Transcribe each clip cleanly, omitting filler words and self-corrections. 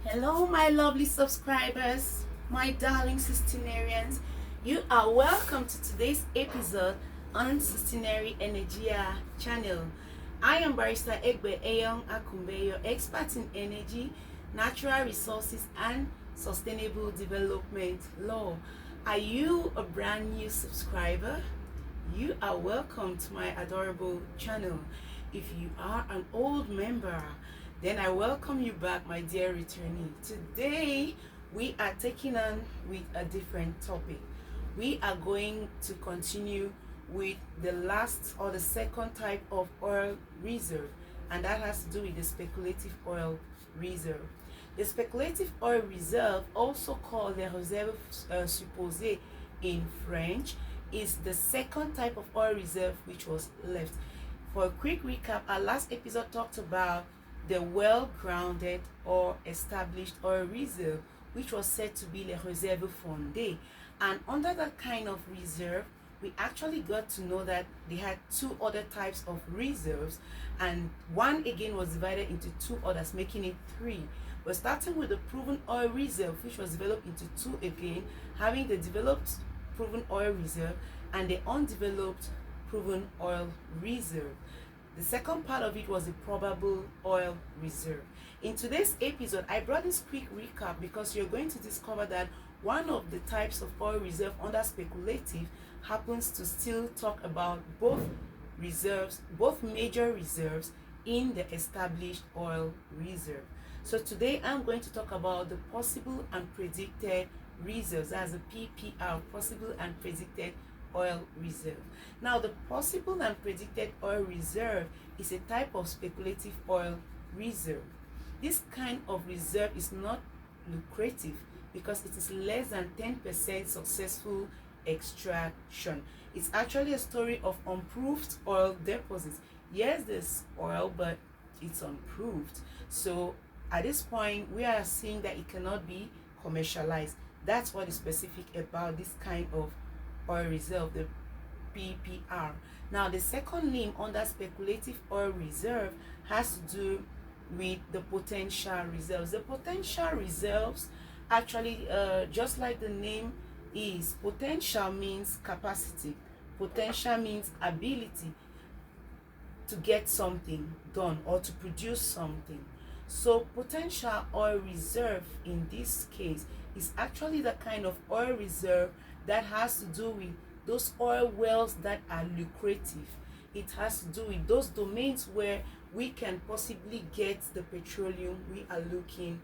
Hello, my lovely subscribers, my darling Sistinarians. You are welcome to today's episode on Sistinary Energia channel. I am Barrister Egbe Eyong Akumbe, your expert in energy, natural resources, and sustainable development law. Are you a brand new subscriber? You are welcome to my adorable channel. If you are an old member, then I welcome you back, my dear returnee. Today, we are taking on with a different topic. We are going to continue with the last or the second type of oil reserve, and that has to do with the speculative oil reserve. The speculative oil reserve, also called the réserve supposée in French, is the second type of oil reserve which was left. For a quick recap, our last episode talked about the well-grounded or established oil reserve, which was said to be les réserves fondées. And under that kind of reserve, we actually got to know that they had two other types of reserves, and one again was divided into two others, making it three. We're starting with the proven oil reserve, which was developed into two again, having the developed proven oil reserve and the undeveloped proven oil reserve. The second part of it was the probable oil reserve. In today's episode, I brought this quick recap because you're going to discover that one of the types of oil reserve under speculative happens to still talk about both reserves, both major reserves in the established oil reserve. So today I'm going to talk about the possible and predicted reserves, as a PPR, possible and predicted oil reserve. Now, the possible and predicted oil reserve is a type of speculative oil reserve. This kind of reserve is not lucrative because it is less than 10% successful extraction. It's actually a story of unproved oil deposits. Yes, there's oil, but it's unproved. So at this point, we are seeing that it cannot be commercialized. That's what is specific about this kind of oil reserve, the PPR. Now, the second limb under speculative oil reserve has to do with the potential reserves. The potential reserves actually, just like the name is, potential means capacity. Potential means ability to get something done or to produce something. So potential oil reserve in this case is actually the kind of oil reserve that has to do with those oil wells that are lucrative. It has to do with those domains where we can possibly get the petroleum we are looking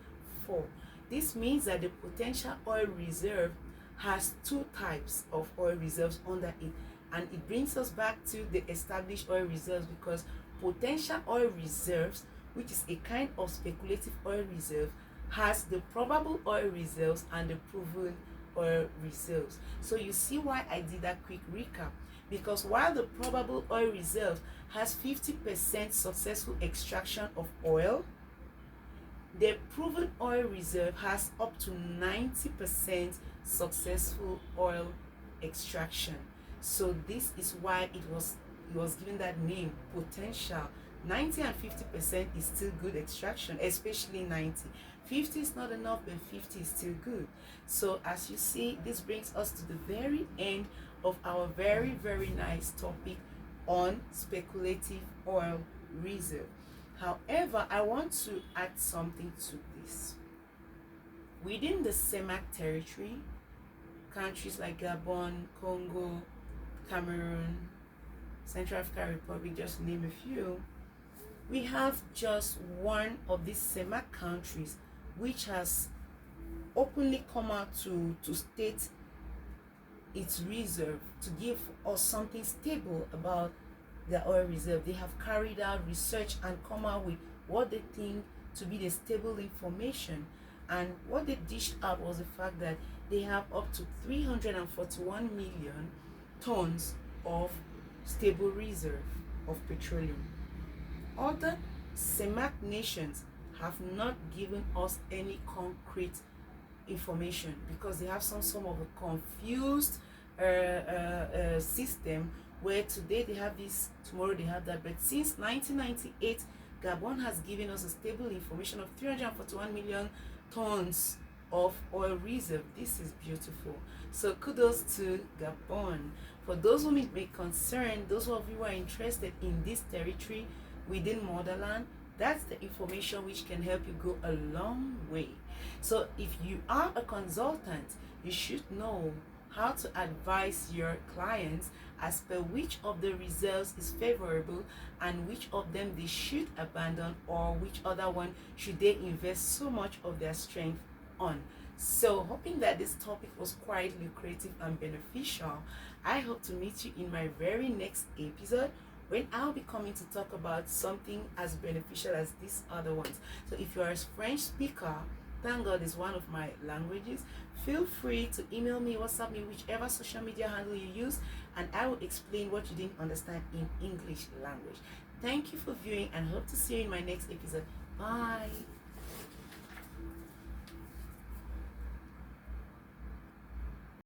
for. This means that the potential oil reserve has two types of oil reserves under it, and it brings us back to the established oil reserves, because potential oil reserves, which is a kind of speculative oil reserve, has the probable oil reserves and the proven oil reserves. So you see why I did that quick recap, because while the probable oil reserve has 50% successful extraction of oil, the proven oil reserve has up to 90% successful oil extraction. So this is why it was given that name, potential. 90 and 50% is still good extraction, especially 90. 50 is not enough, but 50 is still good. So as you see, this brings us to the very end of our very, very nice topic on speculative oil reserve. However, I want to add something to this. Within the CEMAC territory, countries like Gabon, Congo, Cameroon, Central African Republic, just to name a few, we have just one of these CEMAC countries which has openly come out to state its reserve, to give us something stable about the oil reserve. They have carried out research and come out with what they think to be the stable information. And what they dished out was the fact that they have up to 341 million tons of stable reserve of petroleum. Other CEMAC nations have not given us any concrete information because they have some sort of a confused system where today they have this, tomorrow they have that. But since 1998, Gabon has given us a stable information of 341 million tons of oil reserve. This is beautiful. So kudos to Gabon. For those whom it may concern, those of you who are interested in this territory within motherland, that's the information which can help you go a long way. So if you are a consultant, you should know how to advise your clients as per which of the reserves is favorable and which of them they should abandon, or which other one should they invest so much of their strength on. So hoping that this topic was quite lucrative and beneficial, I hope to meet you in my very next episode when I'll be coming to talk about something as beneficial as these other ones. So if you are a French speaker, thank God is one of my languages, feel free to email me, WhatsApp me, whichever social media handle you use, and I will explain what you didn't understand in English language. Thank you for viewing and hope to see you in my next episode. Bye.